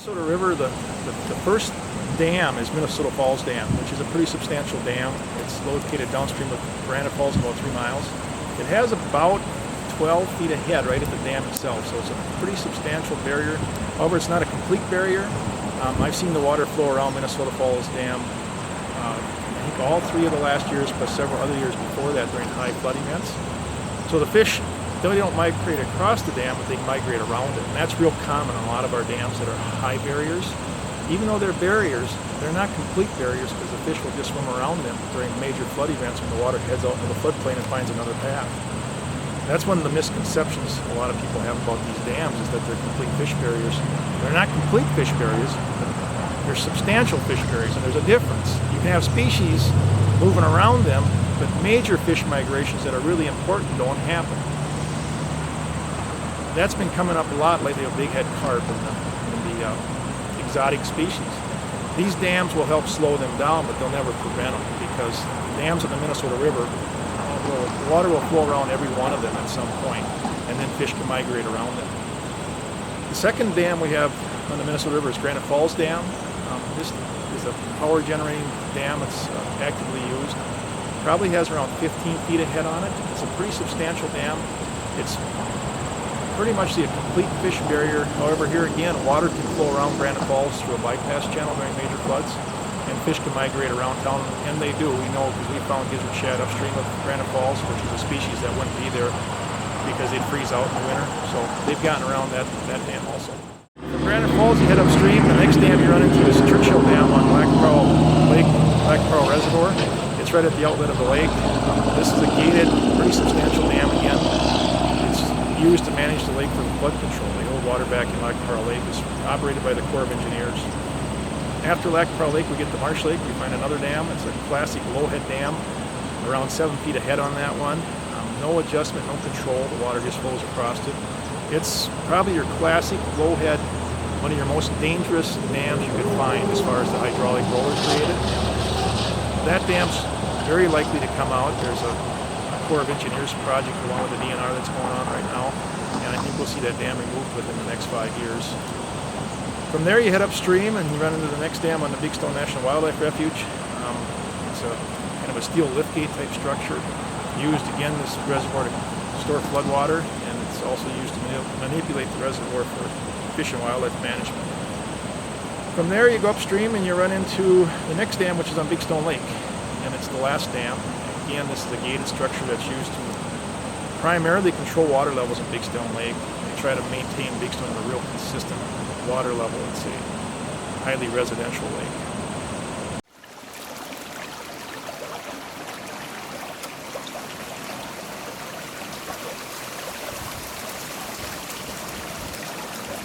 Minnesota River, the first dam is Minnesota Falls Dam, which is a pretty substantial dam. It's located downstream of Granite Falls, about 3 miles. It has about 12 feet ahead right at the dam itself, so it's a pretty substantial barrier. However, it's not a complete barrier. I've seen the water flow around Minnesota Falls Dam, I think all 3 of the last years, plus several other years before that during high flood events. So the fish, they don't migrate across the dam, but they migrate around it. And that's real common on a lot of our dams that are high barriers. Even though they're barriers, they're not complete barriers because the fish will just swim around them during major flood events when the water heads out into the floodplain and finds another path. That's one of the misconceptions a lot of people have about these dams, is that they're complete fish barriers. They're not complete fish barriers, but they're substantial fish barriers, and there's a difference. You can have species moving around them, but major fish migrations that are really important don't happen. That's been coming up a lot lately with bighead carp and the exotic species. These dams will help slow them down, but they'll never prevent them, because the dams in the Minnesota River, the water will flow around every one of them at some point, and then fish can migrate around them. The second dam we have on the Minnesota River is Granite Falls Dam. This is a power generating dam that's actively used. Probably has around 15 feet of head on it. It's a pretty substantial dam. It's pretty much a complete fish barrier. However, here again, water can flow around Granite Falls through a bypass channel during major floods, and fish can migrate around town, and they do. We know because we found gizzard shad upstream of Granite Falls, which is a species that wouldn't be there because they'd freeze out in the winter. So they've gotten around that dam also. From Granite Falls, you head upstream. The next dam you run into is Churchill Dam on Black Pearl Lake, Black Pearl Reservoir. It's right at the outlet of the lake. This is a gated, pretty substantial dam again. It's used to manage the lake for flood control. The old water back in Lac Pearl Lake is operated by the Corps of Engineers. After Lac Pearl Lake, we get to Marsh Lake. We find another dam. It's a classic low-head dam, around 7 feet ahead on that one. No adjustment, no control. The water just flows across it. It's probably your classic low-head, one of your most dangerous dams you could find as far as the hydraulic roller created. That dam's very likely to come out. There's a Corps of Engineers project along with the DNR that's going on right now, and I think we'll see that dam removed within the next 5 years. From there, you head upstream and you run into the next dam on the Big Stone National Wildlife Refuge. It's a kind of a steel liftgate type structure. Used again, this reservoir to store floodwater, and it's also used to manipulate the reservoir for fish and wildlife management. From there, you go upstream and you run into the next dam, which is on Big Stone Lake, and it's the last dam. Again, this is a gated structure that's used to primarily control water levels in Big Stone Lake. They try to maintain Big Stone at a real consistent water level. It's a highly residential lake.